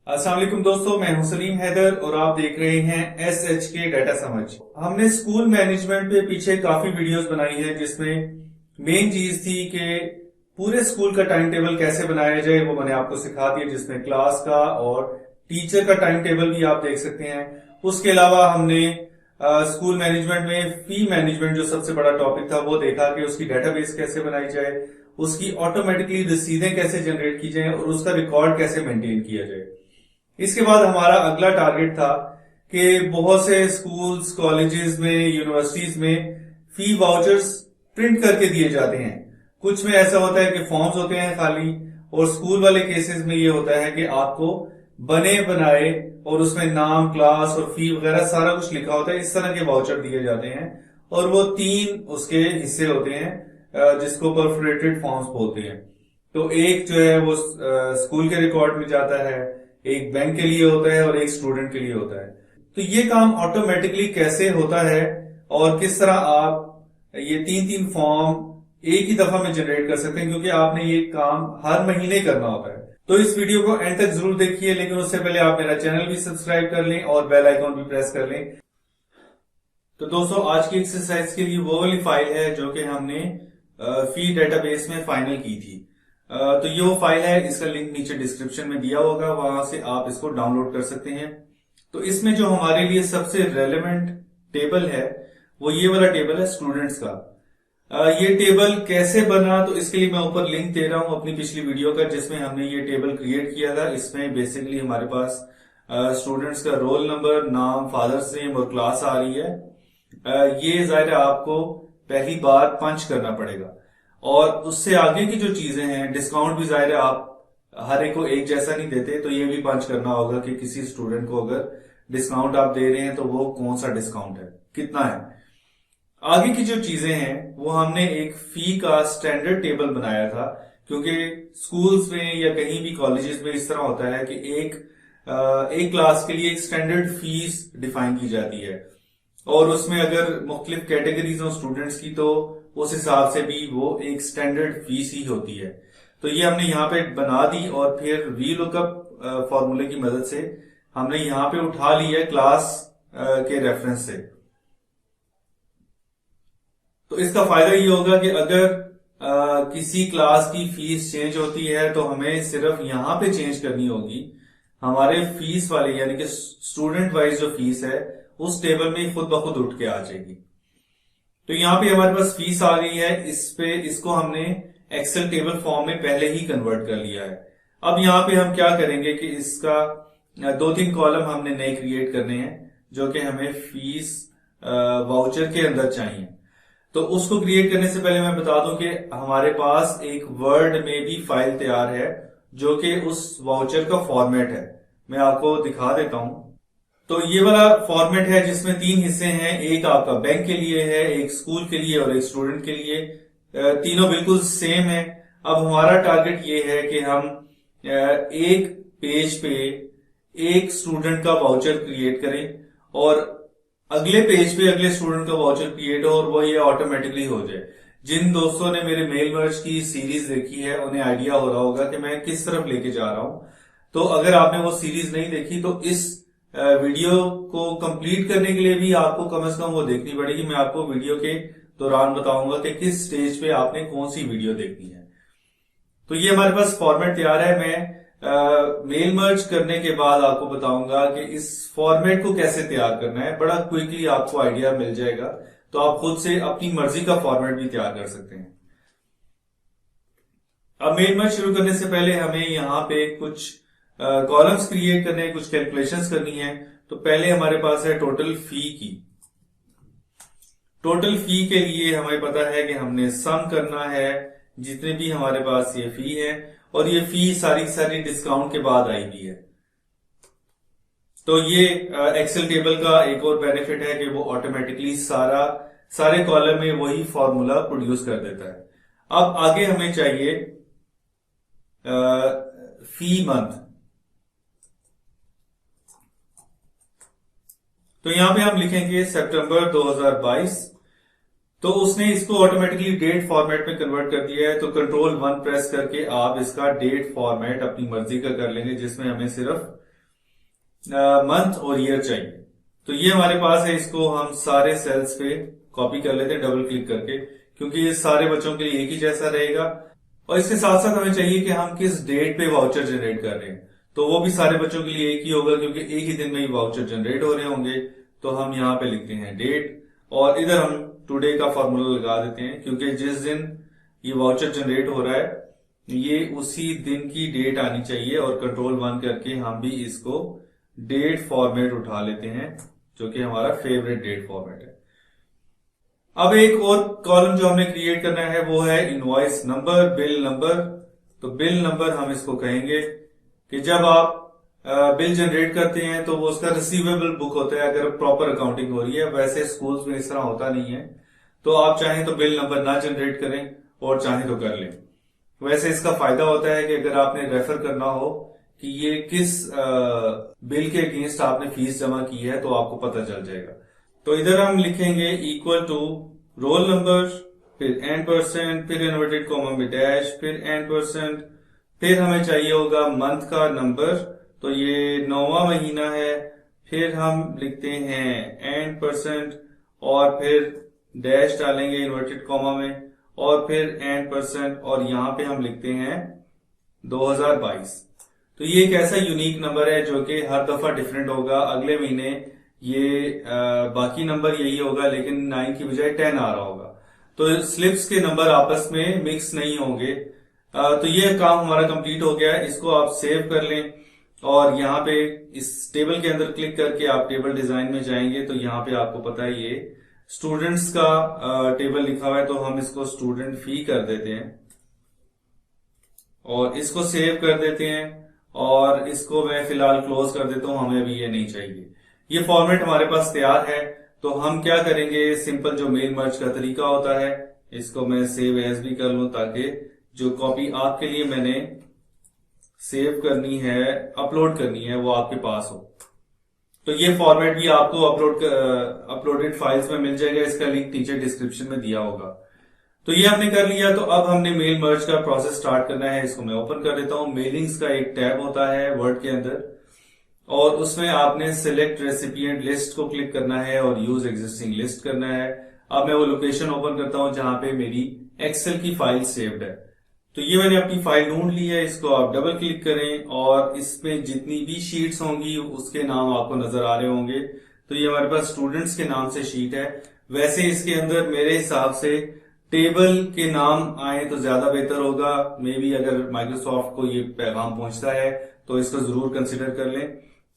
अस्सलाम वालेकुम दोस्तों, मैं हूं सलीम हैदर और आप देख रहे हैं SHK डाटा समझ। हमने स्कूल मैनेजमेंट पे पीछे काफी वीडियोस बनाई है जिसमें मेन चीज थी कि पूरे स्कूल का टाइम टेबल कैसे बनाया जाए, वो मैंने आपको सिखा दिया, जिसमें क्लास का और टीचर का टाइम टेबल भी आप देख सकते हैं। उसके अलावा हमने स्कूल मैनेजमेंट में फी मैनेजमेंट जो सबसे बड़ा टॉपिक था वो देखा कि उसकी डेटाबेस कैसे बनाई जाए, उसकी ऑटोमेटिकली रसीदें कैसे जनरेट की जाए और उसका रिकॉर्ड कैसे मेंटेन किया जाए। इसके बाद हमारा अगला टारगेट था कि बहुत से स्कूल्स, कॉलेजेस में, यूनिवर्सिटीज में फी वाउचर्स प्रिंट करके दिए जाते हैं। कुछ में ऐसा होता है कि फॉर्म्स होते हैं खाली, और स्कूल वाले केसेस में ये होता है कि आपको बने बनाए और उसमें नाम, क्लास और फी वगैरह सारा कुछ लिखा होता है। इस तरह के वाउचर दिए जाते हैं और वो 3 उसके हिस्से होते हैं जिसको परफोरेटेड फॉर्म्स बोलते हैं। तो एक जो है वो स्कूल के रिकॉर्ड में जाता है, एक बैंक के लिए होता है और एक स्टूडेंट के लिए होता है। तो ये काम ऑटोमेटिकली कैसे होता है और किस तरह आप ये 3-3 फॉर्म एक ही दफा में जनरेट कर सकते हैं, क्योंकि आपने ये काम हर महीने करना होता है। तो इस वीडियो को एंड तक जरूर देखिए, लेकिन उससे पहले आप मेरा चैनल भी सब्सक्राइब कर लें और बेल आइकॉन भी प्रेस कर लें। तो दोस्तों, आज की एक्सरसाइज के लिए वो वाली फाइल है जो कि हमने फी डेटाबेस में फाइनल की थी। तो ये वो फाइल है, इसका लिंक नीचे डिस्क्रिप्शन में दिया होगा, वहां से आप इसको डाउनलोड कर सकते हैं। तो इसमें जो हमारे लिए सबसे रेलेवेंट टेबल है वो ये वाला टेबल है स्टूडेंट्स का। ये टेबल कैसे बना, तो इसके लिए मैं ऊपर लिंक दे रहा हूं अपनी पिछली वीडियो का, जिसमें हमने ये टेबल क्रिएट किया था। इसमें बेसिकली हमारे पास स्टूडेंट्स का रोल नंबर, नाम, फादर्स नेम और क्लास आ रही है। ये जाहिर है आपको पहली बार पंच करना पड़ेगा, और उससे आगे की जो चीजें हैं, डिस्काउंट भी जाहिर है आप हर एक को एक जैसा नहीं देते, तो ये भी पंच करना होगा कि किसी स्टूडेंट को अगर डिस्काउंट आप दे रहे हैं तो वो कौन सा डिस्काउंट है, कितना है। आगे की जो चीजें हैं वो हमने एक फी का स्टैंडर्ड टेबल बनाया था, क्योंकि स्कूल्स में या कहीं भी कॉलेजेस में इस तरह होता है कि एक क्लास के लिए एक स्टैंडर्ड फीस डिफाइन की जाती है, और उसमें अगर मुख्तलिफ कैटेगरीज हो स्टूडेंट्स की तो उस हिसाब से भी वो एक स्टैंडर्ड फीस ही होती है। तो ये हमने यहाँ पे बना दी, और फिर वी लुकअप फॉर्मूले की मदद से हमने यहाँ पे उठा लिया क्लास के रेफरेंस से। तो इसका फायदा ये होगा कि अगर किसी क्लास की फीस चेंज होती है तो हमें सिर्फ यहां पे चेंज करनी होगी, हमारे फीस वाले यानी कि स्टूडेंट वाइज जो फीस है उस टेबल में खुद ब खुद उठ के आ जाएगी। तो यहाँ पे हमारे पास फीस आ गई है, इसको हमने एक्सेल टेबल फॉर्म में पहले ही कन्वर्ट कर लिया है। अब यहाँ पे हम क्या करेंगे कि इसका 2-3 कॉलम हमने नए क्रिएट करने हैं जो कि हमें फीस वाउचर के अंदर चाहिए। तो उसको क्रिएट करने से पहले मैं बता दूं कि हमारे पास एक वर्ड में भी फाइल तैयार है जो कि उस वाउचर का फॉर्मेट है। मैं आपको दिखा देता हूं। तो ये वाला फॉर्मेट है जिसमें 3 हिस्से हैं, एक आपका बैंक के लिए है, एक स्कूल के लिए और एक स्टूडेंट के लिए। तीनों बिल्कुल सेम है। अब हमारा टारगेट ये है कि हम एक पेज पे एक स्टूडेंट का वाउचर क्रिएट करें और अगले पेज पे अगले स्टूडेंट का वाउचर क्रिएट हो, और वो ये ऑटोमेटिकली हो जाए। जिन दोस्तों ने मेरे मेल मर्ज की सीरीज देखी है उन्हें आइडिया हो रहा होगा कि मैं किस तरफ लेके जा रहा हूं। तो अगर आपने वो सीरीज नहीं देखी तो इस वीडियो को कंप्लीट करने के लिए भी आपको कम से कम वो देखनी पड़ेगी। मैं आपको वीडियो के दौरान बताऊंगा कि किस स्टेज पे आपने कौन सी वीडियो देखनी है। तो ये हमारे पास फॉर्मेट तैयार है। मैं मेल मर्ज करने के बाद आपको बताऊंगा कि इस फॉर्मेट को कैसे तैयार करना है। बड़ा क्विकली आपको आइडिया मिल जाएगा, तो आप खुद से अपनी मर्जी का फॉर्मेट भी तैयार कर सकते हैं। अब मेल मर्ज शुरू करने से पहले हमें यहाँ पे कुछ कॉलम्स क्रिएट करने हैं, कुछ कैलकुलेशंस करनी है। तो पहले हमारे पास है टोटल फी की। टोटल फी के लिए हमें पता है कि हमने सम करना है जितने भी हमारे पास ये फी है, और ये फी सारी सारी डिस्काउंट के बाद आई हुई है। तो ये एक्सेल टेबल का एक और बेनिफिट है कि वो ऑटोमेटिकली सारे कॉलम में वही फॉर्मूला प्रोड्यूस कर देता है। अब आगे हमें चाहिए फी मंथ। तो यहां पे हम लिखेंगे सितंबर 2022। तो उसने इसको ऑटोमेटिकली डेट फॉर्मेट में कन्वर्ट कर दिया है। तो कंट्रोल 1 प्रेस करके आप इसका डेट फॉर्मेट अपनी मर्जी का कर लेंगे, जिसमें हमें सिर्फ मंथ और ईयर चाहिए। तो ये हमारे पास है, इसको हम सारे सेल्स पे कॉपी कर लेते हैं डबल क्लिक करके, क्योंकि ये सारे बच्चों के लिए एक ही जैसा रहेगा। और इसके साथ साथ हमें चाहिए कि हम किस डेट पे वाउचर जनरेट कर रहे हैं, तो वो भी सारे बच्चों के लिए एक ही होगा, क्योंकि एक ही दिन में ही वाउचर जनरेट हो रहे होंगे। तो हम यहाँ पे लिखते हैं डेट, और इधर हम टुडे का फॉर्मूला लगा देते हैं, क्योंकि जिस दिन ये वाउचर जनरेट हो रहा है ये उसी दिन की डेट आनी चाहिए। और कंट्रोल 1 करके हम भी इसको डेट फॉर्मेट उठा लेते हैं, जो कि हमारा फेवरेट डेट फॉर्मेट है। अब एक और कॉलम जो हमें क्रिएट करना है वो है इनवॉइस नंबर, बिल नंबर। तो बिल नंबर हम इसको कहेंगे कि जब आप बिल जनरेट करते हैं तो वो उसका रिसीवेबल बुक होता है, अगर प्रॉपर अकाउंटिंग हो रही है। वैसे स्कूल्स में इस तरह होता नहीं है, तो आप चाहें तो बिल नंबर ना जनरेट करें और चाहें तो कर लें। वैसे इसका फायदा होता है कि अगर आपने रेफर करना हो कि ये किस बिल के अगेंस्ट आपने फीस जमा की है, तो आपको पता चल जाएगा। तो इधर हम लिखेंगे इक्वल टू रोल नंबर, फिर %, फिर इन्वर्टेड कॉमा में डैश, फिर %, फिर हमें चाहिए होगा मंथ का नंबर, तो ये 9वां महीना है। फिर हम लिखते हैं %, और फिर डैश डालेंगे इन्वर्टेड कॉमा में, और फिर %, और यहां पे हम लिखते हैं 2022। तो ये एक ऐसा यूनिक नंबर है जो कि हर दफा डिफरेंट होगा। अगले महीने ये बाकी नंबर यही होगा, लेकिन 9 की बजाय 10 आ रहा होगा। तो स्लिप्स के नंबर आपस में मिक्स नहीं होंगे। तो ये काम हमारा कंप्लीट हो गया है। इसको आप सेव कर लें, और यहाँ पे इस टेबल के अंदर क्लिक करके आप टेबल डिजाइन में जाएंगे, तो यहाँ पे आपको पता है ये स्टूडेंट्स का टेबल लिखा हुआ है, तो हम इसको स्टूडेंट फी कर देते हैं और इसको सेव कर देते हैं। और इसको मैं फिलहाल क्लोज कर देता हूं, हमें अभी ये नहीं चाहिए। ये फॉर्मेट हमारे पास तैयार है। तो हम क्या करेंगे, सिंपल जो मेल मर्ज का तरीका होता है, इसको मैं सेव एज भी कर लूं, ताकि जो कॉपी आपके लिए मैंने सेव करनी है, अपलोड करनी है, वो आपके पास हो। तो ये फॉर्मेट भी आपको अपलोडेड फाइल्स में मिल जाएगा। इसका लिंक नीचे डिस्क्रिप्शन में दिया होगा। तो ये हमने कर लिया। तो अब हमने मेल मर्ज का प्रोसेस स्टार्ट करना है। इसको मैं ओपन कर देता हूं। मेलिंग्स का एक टैब होता है वर्ड के अंदर, और उसमें आपने सिलेक्ट रेसिपिएंट लिस्ट को क्लिक करना है और यूज एग्जिस्टिंग लिस्ट करना है। अब मैं वो लोकेशन ओपन करता हूं जहां पे मेरी एक्सेल की फाइल सेव्ड है। तो ये मैंने अपनी फाइल ढूंढ ली है। इसको आप डबल क्लिक करें, और इसमें जितनी भी शीट्स होंगी उसके नाम आपको नजर आ रहे होंगे। तो ये हमारे पास स्टूडेंट्स के नाम से शीट है। वैसे इसके अंदर मेरे हिसाब से टेबल के नाम आए तो ज्यादा बेहतर होगा। मे बी अगर माइक्रोसॉफ्ट को ये पैगाम पहुंचता है तो इसको जरूर कंसिडर कर लें।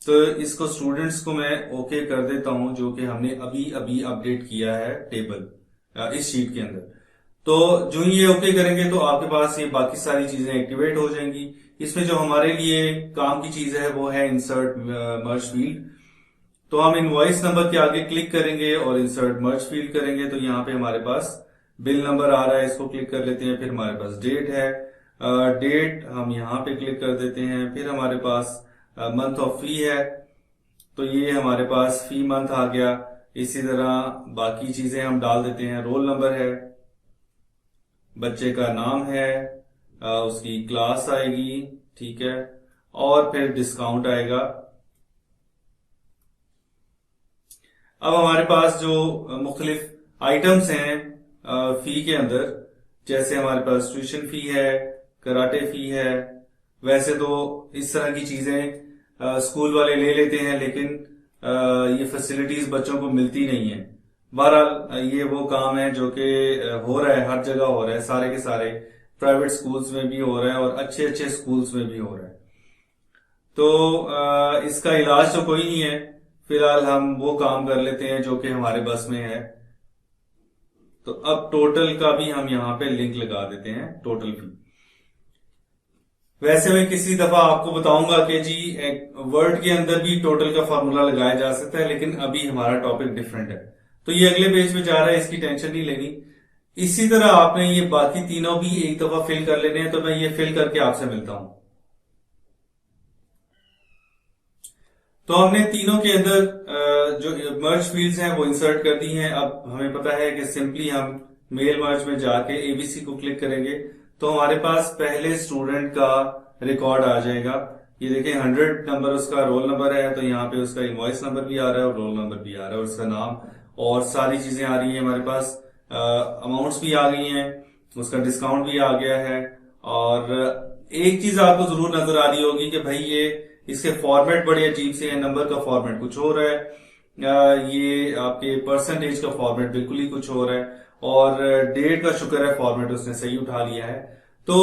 तो इसको स्टूडेंट्स को मैं ओके कर देता हूं, जो कि हमने अभी अभी अपडेट किया है टेबल इस शीट के अंदर। तो जो ये ओके करेंगे तो आपके पास ये बाकी सारी चीजें एक्टिवेट हो जाएंगी। इसमें जो हमारे लिए काम की चीज है वो है इंसर्ट मर्ज फील्ड। तो हम इनवॉइस नंबर के आगे क्लिक करेंगे और इंसर्ट मर्ज फील्ड करेंगे। तो यहाँ पे हमारे पास बिल नंबर आ रहा है, इसको क्लिक कर लेते हैं। फिर हमारे पास डेट है, डेट हम यहाँ पे क्लिक कर देते हैं। फिर हमारे पास मंथ ऑफ फी है, तो ये हमारे पास फी मंथ आ गया। इसी तरह बाकी चीजें हम डाल देते हैं। रोल नंबर है, बच्चे का नाम है, उसकी क्लास आएगी, ठीक है, और फिर डिस्काउंट आएगा। अब हमारे पास जो मुख्तलिफ आइटम्स हैं फी के अंदर, जैसे हमारे पास ट्यूशन फी है, कराटे फी है। वैसे तो इस तरह की चीजें स्कूल वाले ले लेते हैं, लेकिन ये फैसिलिटीज बच्चों को मिलती नहीं है। बहरहाल ये वो काम है जो कि हो रहा है, हर जगह हो रहा है, सारे के सारे प्राइवेट स्कूल्स में भी हो रहा है और अच्छे अच्छे स्कूल्स में भी हो रहा है। तो इसका इलाज तो कोई नहीं है। फिलहाल हम वो काम कर लेते हैं जो कि हमारे बस में है। तो अब टोटल का भी हम यहाँ पे लिंक लगा देते हैं, टोटल फी। वैसे मैं किसी दफा आपको बताऊंगा कि जी वर्ड के अंदर भी टोटल का फॉर्मूला लगाया जा सकता है, लेकिन अभी हमारा टॉपिक डिफरेंट है। तो ये अगले पेज पे जा रहा है, इसकी टेंशन नहीं लेनी। इसी तरह आपने ये बाकी तीनों भी एक दफा फिल कर लेने हैं। तो मैं ये फिल करके आपसे मिलता हूं। तो हमने तीनों के अंदर जो मर्ज फील्ड्स हैं वो इंसर्ट कर दी हैं। अब हमें पता है कि सिंपली हम मेल मर्ज में जाके एबीसी को क्लिक करेंगे तो हमारे पास पहले स्टूडेंट का रिकॉर्ड आ जाएगा। ये देखें 100 नंबर उसका रोल नंबर है, तो यहाँ पे उसका इनवॉइस नंबर भी आ रहा है और रोल नंबर भी आ रहा है और उसका नाम और सारी चीजें आ रही है हमारे पास। अमाउंट्स भी आ गई हैं, उसका डिस्काउंट भी आ गया है। और एक चीज आपको जरूर नजर आ रही होगी कि भाई ये इसके फॉर्मेट बड़े अजीब से हैं। नंबर का फॉर्मेट कुछ और है, ये आपके परसेंटेज का फॉर्मेट बिल्कुल ही कुछ और है, और डेट का शुक्र है फॉर्मेट उसने सही उठा लिया है। तो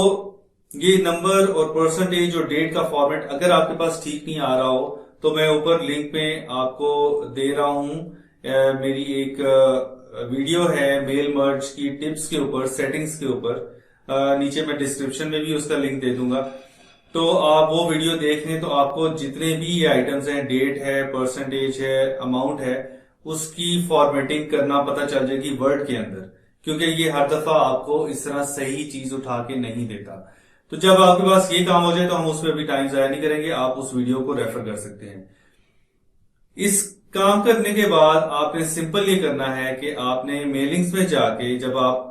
ये नंबर और परसेंटेज और डेट का फॉर्मेट अगर आपके पास ठीक नहीं आ रहा हो तो मैं ऊपर लिंक पे आपको दे रहा हूं। मेरी एक वीडियो है मेल मर्ज की टिप्स के ऊपर, सेटिंग्स के ऊपर। नीचे मैं डिस्क्रिप्शन में भी उसका लिंक दे दूंगा, तो आप वो वीडियो देख लें। तो आपको जितने भी ये आइटम्स हैं, डेट है, परसेंटेज है, अमाउंट है, उसकी फॉर्मेटिंग करना पता चल जाएगी वर्ड के अंदर, क्योंकि ये हर दफा आपको इस तरह सही चीज उठा के नहीं देता। तो जब आपके पास ये काम हो जाए तो हम उसमें भी टाइम जाया नहीं करेंगे, आप उस वीडियो को रेफर कर सकते हैं। इस काम करने के बाद आपने सिंपल ये करना है कि आपने मेलिंग्स में जाके जब आप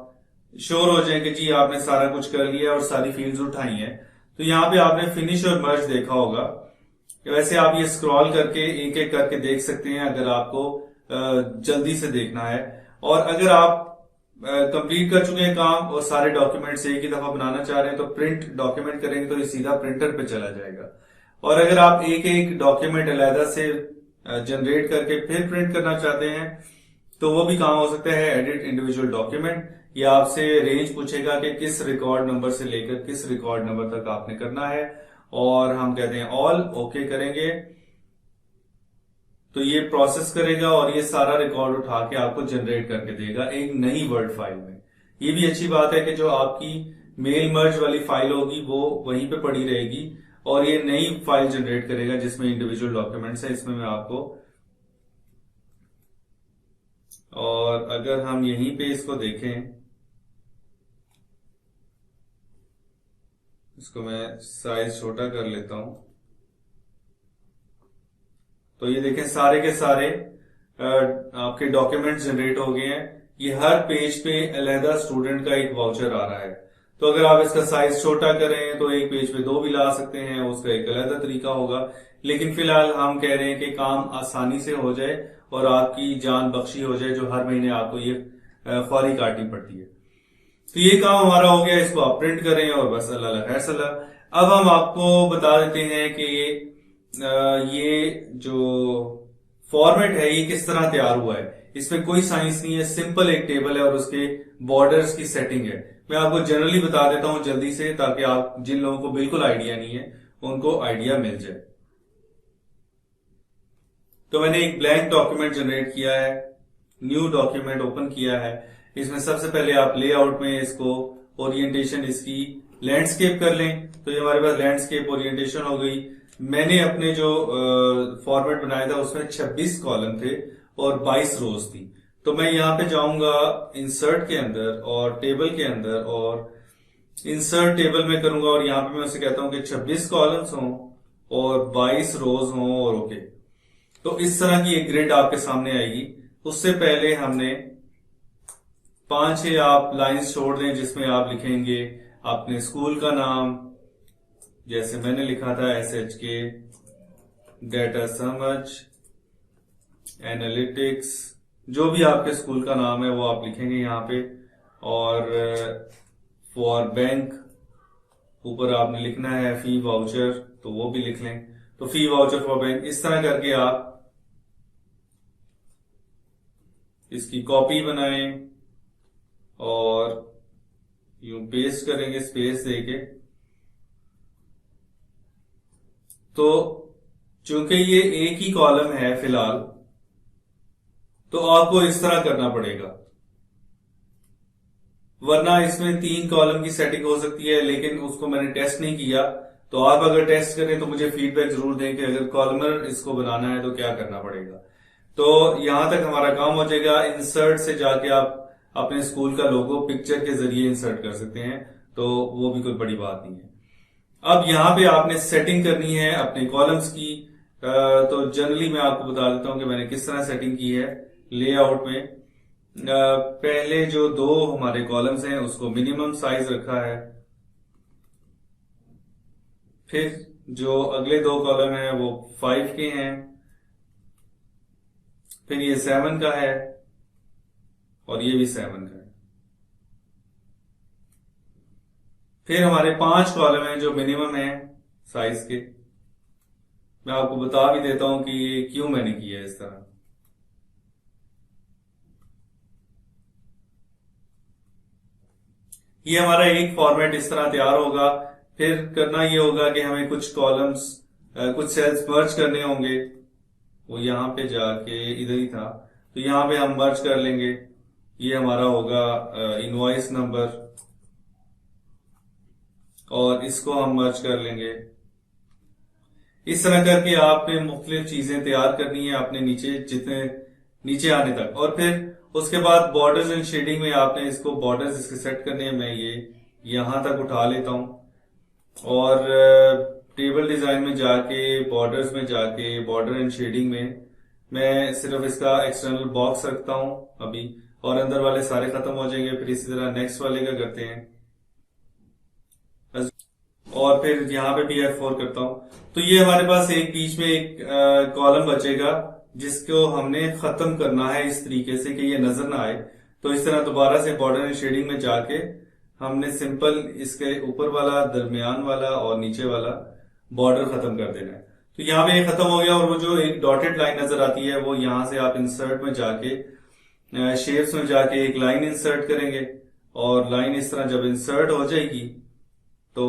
श्योर हो जाए कि जी आपने सारा कुछ कर लिया और सारी फील्ड्स उठाई हैं, तो यहाँ पे आपने फिनिश और मर्ज देखा होगा। वैसे आप ये स्क्रॉल करके एक एक करके देख सकते हैं अगर आपको जल्दी से देखना है। और अगर आप कंप्लीट कर चुके हैं काम और सारे डॉक्यूमेंट्स एक ही दफा बनाना चाह रहे हैं तो प्रिंट डॉक्यूमेंट करेंगे तो ये सीधा प्रिंटर पे चला जाएगा। और अगर आप एक एक डॉक्यूमेंट अलहदा से जनरेट करके फिर प्रिंट करना चाहते हैं तो वो भी काम हो सकता है। एडिट इंडिविजुअल डॉक्यूमेंट, ये आपसे रेंज पूछेगा कि किस रिकॉर्ड नंबर से लेकर किस रिकॉर्ड नंबर तक आपने करना है, और हम कहते हैं ऑल, ओके करेंगे तो ये प्रोसेस करेगा और ये सारा रिकॉर्ड उठा के आपको जनरेट करके देगा एक नई वर्ड फाइल में। ये भी अच्छी बात है कि जो आपकी मेल मर्ज वाली फाइल होगी वो वहीं पे पड़ी रहेगी और ये नई फाइल जनरेट करेगा जिसमें इंडिविजुअल डॉक्यूमेंट्स है। इसमें मैं आपको, और अगर हम यहीं पे इसको देखें, इसको मैं साइज छोटा कर लेता हूं, तो ये देखें सारे के सारे आपके डॉक्यूमेंट्स जनरेट हो गए हैं। ये हर पेज पे अलहदा स्टूडेंट का एक वाउचर आ रहा है। तो अगर आप इसका साइज छोटा करें तो एक पेज पे 2 भी ला सकते हैं, उसका एक अलहदा तरीका होगा। लेकिन फिलहाल हम कह रहे हैं कि काम आसानी से हो जाए और आपकी जान बख्शी हो जाए जो हर महीने आपको ये ख्वारी काटनी पड़ती है। तो ये काम हमारा हो गया, इसको आप प्रिंट करें और बस अल्लाह खैर सलाह। अब हम आपको बता देते हैं कि ये जो फॉर्मेट है ये किस तरह तैयार हुआ है। इसमें कोई साइंस नहीं है, सिंपल एक टेबल है और उसके बॉर्डर्स की सेटिंग है। मैं आपको जनरली बता देता हूं जल्दी से, ताकि आप जिन लोगों को बिल्कुल आइडिया नहीं है उनको आइडिया मिल जाए। तो मैंने एक ब्लैंक डॉक्यूमेंट जनरेट किया है, न्यू डॉक्यूमेंट ओपन किया है। इसमें सबसे पहले आप लेआउट में इसको ओरिएंटेशन इसकी लैंडस्केप कर लें, तो ये हमारे पास लैंडस्केप ओरिएंटेशन हो गई। मैंने अपने जो फॉर्मेट बनाया था उसमें 26 कॉलम थे और 22 रोज थी। तो मैं यहां पे जाऊंगा इंसर्ट के अंदर और टेबल के अंदर, और इंसर्ट टेबल में करूंगा और यहां पे मैं उसे कहता हूं कि 26 कॉलम्स हों और 22 रोज हों और ओके। तो इस तरह की एक ग्रिड आपके सामने आएगी। उससे पहले हमने 5-6 आप लाइंस छोड़ दें जिसमें आप लिखेंगे अपने स्कूल का नाम, जैसे मैंने लिखा था SHK डेटा समझ एनालिटिक्स, जो भी आपके स्कूल का नाम है वो आप लिखेंगे यहाँ पे। और फॉर बैंक ऊपर आपने लिखना है फी वाउचर, तो वो भी लिख लें। तो फी वाउचर फॉर बैंक, इस तरह करके आप इसकी कॉपी बनाएं और यूं पेस्ट करेंगे स्पेस देके। तो चूंकि ये एक ही कॉलम है फिलहाल, तो आपको इस तरह करना पड़ेगा, वरना इसमें 3 कॉलम की सेटिंग हो सकती है, लेकिन उसको मैंने टेस्ट नहीं किया। तो आप अगर टेस्ट करें तो मुझे फीडबैक जरूर दें कि अगर कॉलमर इसको बनाना है तो क्या करना पड़ेगा। तो यहां तक हमारा काम हो जाएगा। इंसर्ट से जाके आप अपने स्कूल का लोगो पिक्चर के जरिए इंसर्ट कर सकते हैं, तो वो भी कोई बड़ी बात नहीं है। अब यहां पे आपने सेटिंग करनी है अपने कॉलम्स की। तो जनरली मैं आपको बता देता हूं कि मैंने किस तरह सेटिंग की है। लेआउट में पहले जो 2 हमारे कॉलम्स हैं उसको मिनिमम साइज रखा है, फिर जो अगले दो कॉलम है वो 5 के हैं, फिर ये 7 का है और ये भी 7 का है। फिर हमारे 5 कॉलम हैं जो मिनिमम है साइज के। मैं आपको बता भी देता हूं कि ये क्यों मैंने किया है इस तरह। ये हमारा एक फॉर्मेट इस तरह तैयार होगा। फिर करना ये होगा कि हमें कुछ कॉलम्स, कुछ सेल्स मर्ज करने होंगे। वो यहां पे जाके इधर ही था, तो यहां पे हम मर्ज कर लेंगे। ये हमारा होगा इनवॉइस नंबर और इसको हम मर्ज कर लेंगे। इस तरह करके आपने मुख्तलिफ चीजें तैयार करनी है अपने नीचे, जितने नीचे आने तक। और फिर उसके बाद बॉर्डर्स एंड शेडिंग में आपने इसको बॉर्डर्स इसके सेट करने हैं। मैं ये यहां तक उठा लेता हूं और टेबल डिजाइन में जाके, बॉर्डर्स में जाके, बॉर्डर एंड शेडिंग में मैं सिर्फ इसका एक्सटर्नल बॉक्स रखता हूं अभी, और अंदर वाले सारे खत्म हो जाएंगे। फिर इसी तरह नेक्स्ट वाले का करते हैं और फिर यहां पे भी F4 करता हूं। तो ये हमारे पास एक बीच में एक कॉलम बचेगा जिसको हमने खत्म करना है इस तरीके से कि ये नजर ना आए। तो इस तरह दोबारा से बॉर्डर एंड शेडिंग में जाके हमने सिंपल इसके ऊपर वाला, दरमियान वाला और नीचे वाला बॉर्डर खत्म कर देना है। तो यहाँ पे ये खत्म हो गया। और वो जो एक डॉटेड लाइन नजर आती है वो यहां से आप इंसर्ट में जाके, शेप्स में जाके एक लाइन इंसर्ट करेंगे और लाइन इस तरह जब इंसर्ट हो जाएगी तो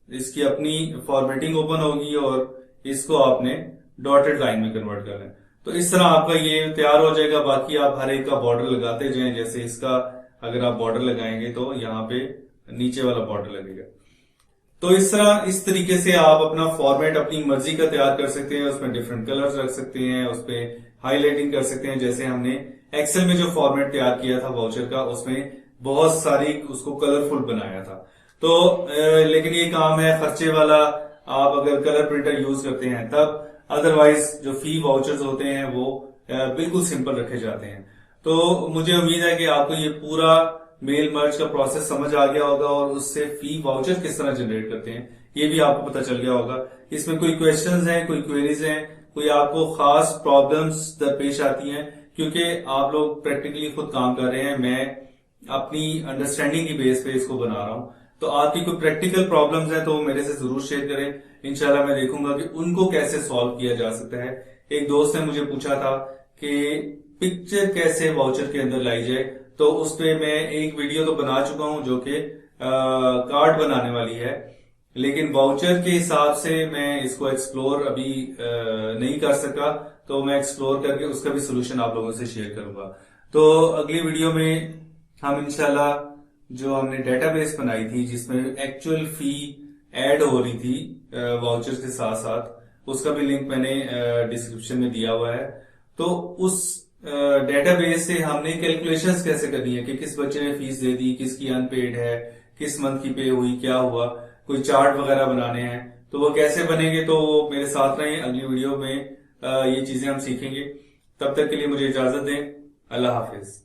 इसकी अपनी फॉर्मेटिंग ओपन होगी और इसको आपने डॉटेड लाइन में कन्वर्ट करना है। तो इस तरह आपका ये तैयार हो जाएगा। बाकी आप हर एक का बॉर्डर लगाते जाएं। जैसे इसका अगर आप बॉर्डर लगाएंगे तो यहाँ पे नीचे वाला बॉर्डर लगेगा। तो इस तरह, इस तरीके से आप अपना फॉर्मेट अपनी मर्जी का तैयार कर सकते हैं। उसमें डिफरेंट कलर्स रख सकते हैं, उसमें हाईलाइटिंग कर सकते हैं। जैसे हमने एक्सेल में जो फॉर्मेट तैयार किया था वाउचर का, उसमें बहुत सारी उसको कलरफुल बनाया था। तो लेकिन ये काम है खर्चे वाला, आप अगर कलर प्रिंटर यूज करते हैं तब। अदरवाइज जो फी वाउचर्स होते हैं वो बिल्कुल सिंपल रखे जाते हैं। तो मुझे उम्मीद है कि आपको ये पूरा मेल मर्ज का प्रोसेस समझ आ गया होगा और उससे फी वाउचर किस तरह जनरेट करते हैं ये भी आपको पता चल गया होगा। इसमें कोई क्वेश्चंस हैं, कोई क्वेरीज हैं, कोई आपको खास प्रॉब्लम्स दरपेश आती हैं, क्योंकि आप लोग प्रैक्टिकली खुद काम कर रहे हैं, मैं अपनी अंडरस्टैंडिंग की बेस पे इसको बना रहा हूं। तो आपकी कोई प्रैक्टिकल प्रॉब्लम्स हैं तो मेरे से जरूर शेयर करें। इंशाल्लाह मैं देखूंगा कि उनको कैसे सॉल्व किया जा सकता है। एक दोस्त ने मुझे पूछा था कि पिक्चर कैसे वाउचर के अंदर लाई जाए, तो उस पे मैं एक वीडियो तो बना चुका हूं जो कि कार्ड बनाने वाली है, लेकिन वाउचर के हिसाब से मैं इसको एक्सप्लोर अभी नहीं कर सका। तो मैं एक्सप्लोर करके उसका भी सोल्यूशन आप लोगों से शेयर करूंगा। तो अगली वीडियो में हम इंशाल्लाह जो हमने डेटाबेस बनाई थी जिसमें एक्चुअल फी ऐड हो रही थी वाउचर्स के साथ साथ, उसका भी लिंक मैंने डिस्क्रिप्शन में दिया हुआ है। तो उस डेटाबेस से हमने कैलकुलेशंस कैसे करनी है कि किस बच्चे ने फीस दे दी, किसकी अनपेड है, किस मंथ की पे हुई, क्या हुआ, कोई चार्ट वगैरह बनाने हैं तो वो कैसे बनेंगे। तो मेरे साथ रहें, अगली वीडियो में ये चीजें हम सीखेंगे। तब तक के लिए मुझे इजाजत दें। अल्लाह हाफिज।